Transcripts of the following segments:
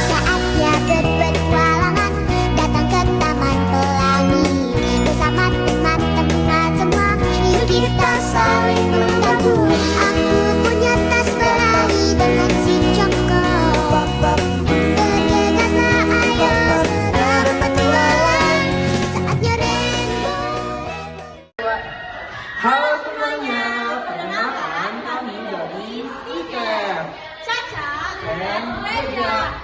Saatnya berpetualangan, datang ke Taman Pelangi. Bersama teman-teman semua, yuk kita saling membantu. Aku punya tas berlari dengan si Joko. Bergegaslah ayo segera berpetualang. Saatnya rainbow. Halo semuanya, perkenalkan kami dari Siker Caca dan Reja.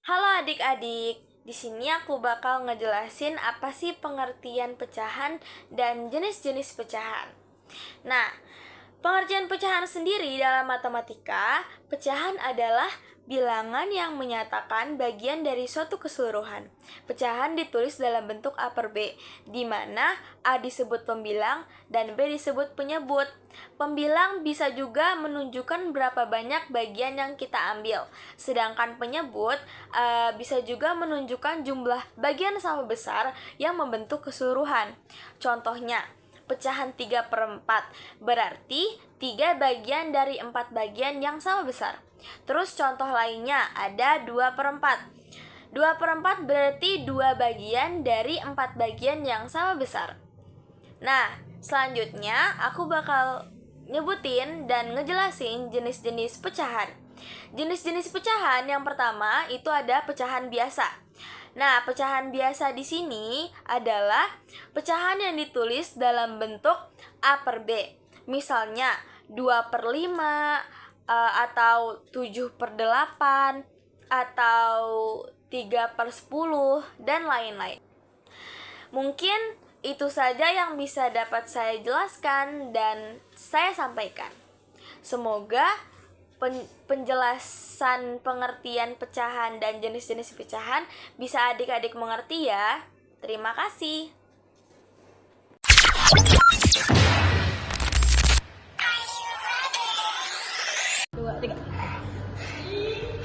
Halo adik-adik, di sini aku bakal ngejelasin apa sih pengertian pecahan dan jenis-jenis pecahan. Nah, pengertian pecahan sendiri dalam matematika, pecahan adalah bilangan yang menyatakan bagian dari suatu keseluruhan. Pecahan ditulis dalam bentuk A per B, di mana A disebut pembilang dan B disebut penyebut. Pembilang bisa juga menunjukkan berapa banyak bagian yang kita ambil, sedangkan penyebut bisa juga menunjukkan jumlah bagian sama besar yang membentuk keseluruhan. Contohnya, pecahan 3/4 berarti 3 bagian dari 4 bagian yang sama besar. Terus contoh lainnya ada 2/4. 2/4 berarti 2 bagian dari 4 bagian yang sama besar. Nah, selanjutnya aku bakal nyebutin dan ngejelasin jenis-jenis pecahan. Jenis-jenis pecahan yang pertama itu ada pecahan biasa. Nah, pecahan biasa di sini adalah pecahan yang ditulis dalam bentuk A per B. Misalnya 2/5, atau 7/8, atau 3/10, dan lain-lain. Mungkin itu saja yang bisa dapat saya jelaskan dan saya sampaikan. Semoga penjelasan pengertian pecahan dan jenis-jenis pecahan bisa adik-adik mengerti ya. Terima kasih.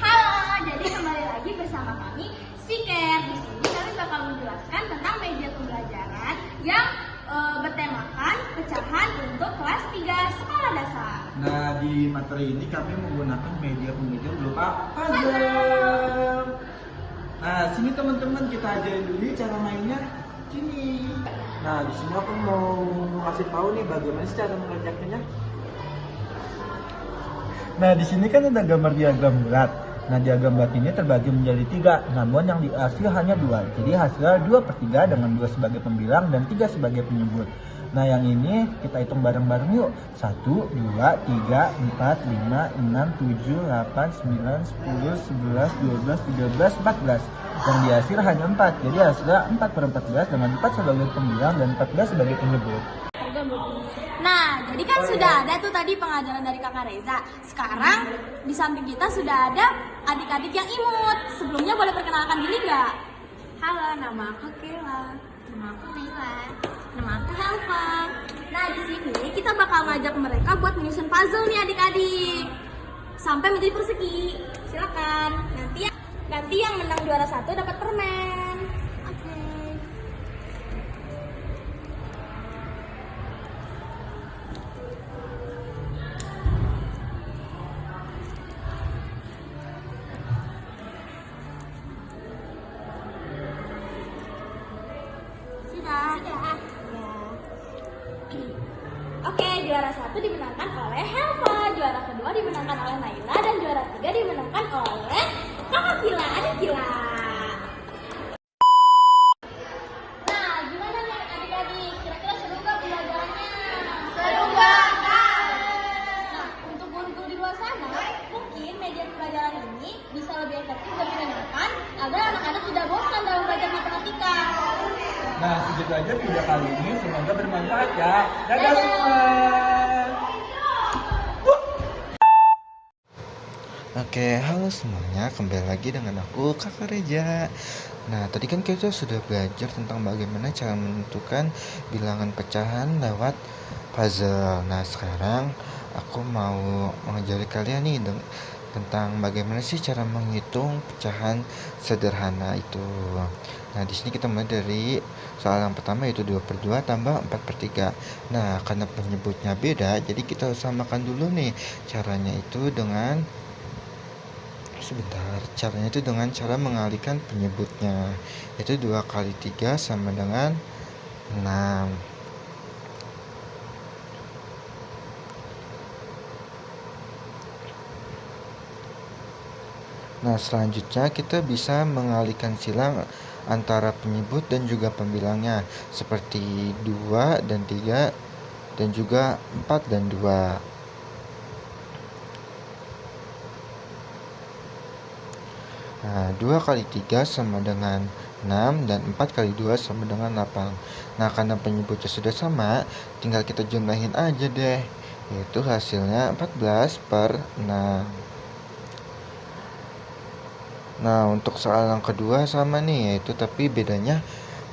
Halo, jadi kembali lagi bersama kami Siker. Di sini kami bakal menjelaskan tentang media pembelajaran yang bertemakan pecahan untuk kelas 3 sekolah dasar. Nah, di materi ini kami menggunakan media pembelajaran berupa puzzle. Nah, sini teman-teman kita ajarin dulu cara mainnya. Sini. Nah, di sini aku mau ngasih tahu nih bagaimana sih cara mengerjakannya. Nah, di sini kan ada gambar diagram bulat. Nah, diagram bulat ini terbagi menjadi 3, namun yang dihasil hanya 2. Jadi hasilnya 2/3 dengan 2 sebagai pembilang dan 3 sebagai penyebut. Nah, yang ini kita hitung bareng-bareng yuk. 1, 2, 3, 4, 5, 6, 7, 8, 9, 10, 11, 12, 13, 14. Yang dihasil hanya 4. Jadi hasilnya 4/14 dengan 4 sebagai pembilang dan 14 sebagai penyebut. Nah, jadi kan sudah ada tuh tadi pengajaran dari Kakak Reza. Sekarang di samping kita sudah ada adik-adik yang imut. Sebelumnya boleh perkenalkan diri nggak? Halo, nama aku Kela. Nama aku Mila. Nama aku Helva. Nah, di sini kita bakal ngajak mereka buat menyusun puzzle nih adik-adik. Sampai menjadi persegi. Silakan. Nanti yang menang juara 1 dapat permen. Oke. Sudah. Ya. Oke, juara 1 dimenangkan oleh Helva, juara kedua dimenangkan oleh Naila, dan juara 3 dimenangkan oleh Kakak Kila. Adik Kila. Nah, gimana nih adik-adik? Kira-kira seru gak pembelajarannya? Seru banget. Nah, untuk guru-guru di luar sana, mungkin media pembelajaran ini bisa lebih efektif dan menyenangkan agar anak-anak tidak bosan dalam belajar matematika. Nah, segitu aja video kali ini. Semoga bermanfaat ya. Dadah semua. Oke, halo semuanya, kembali lagi dengan aku, Kakak Reja. Nah, tadi kan kita sudah belajar tentang bagaimana cara menentukan bilangan pecahan lewat puzzle. Nah, sekarang aku mau mengajari kalian nih tentang bagaimana sih cara menghitung pecahan sederhana itu. Nah, di sini kita mulai dari soal yang pertama yaitu 2/2 tambah 4/3. Nah, karena penyebutnya beda, jadi kita samakan dulu nih. Caranya itu dengan cara mengalihkan penyebutnya. Yaitu 2 kali 3 sama dengan 6. Nah, selanjutnya kita bisa mengalihkan silang antara penyebut dan juga pembilangnya, seperti 2 dan 3 dan juga 4 dan 2. Nah, 2 kali 3 sama dengan 6 dan 4 kali 2 sama dengan 8. Nah, karena penyebutnya sudah sama, tinggal kita jumlahin aja deh. Yaitu hasilnya 14/6. Nah, untuk soal yang kedua sama nih, yaitu tapi bedanya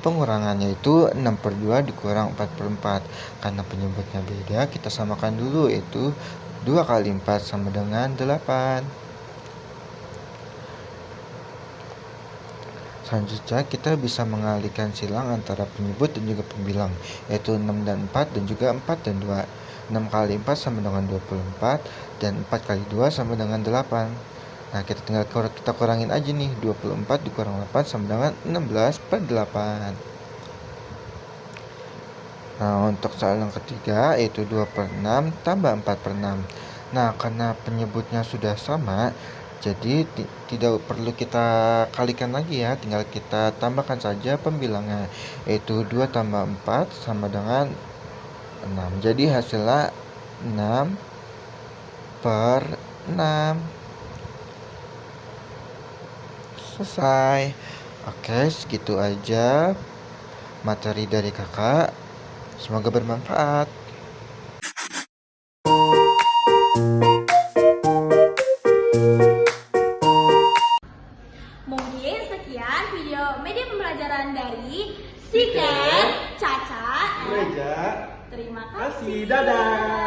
pengurangannya itu 6/2 dikurang 4/4. Karena penyebutnya beda, kita samakan dulu, yaitu 2 kali 4 sama dengan 8. Selanjutnya kita bisa mengalihkan silang antara penyebut dan juga pembilang, yaitu 6 dan 4 dan juga 4 dan 2. 6 kali 4 sama dengan 24 dan 4 kali 2 sama dengan 8. Nah, kita tinggal kita kurangin aja nih, 24 dikurang 8 sama dengan 16/8. Nah, untuk soal yang ketiga yaitu 2/6 tambah 4/6. Nah, karena penyebutnya sudah sama, jadi tidak perlu kita kalikan lagi ya, tinggal kita tambahkan saja pembilangnya, yaitu 2 tambah 4 sama dengan 6. Jadi hasilnya 6/6. Selesai. Oke, segitu aja materi dari kakak. Semoga bermanfaat. Mungkin sekian video media pembelajaran dari Siker, Caca, Reja, terima kasih, kasih. dadah.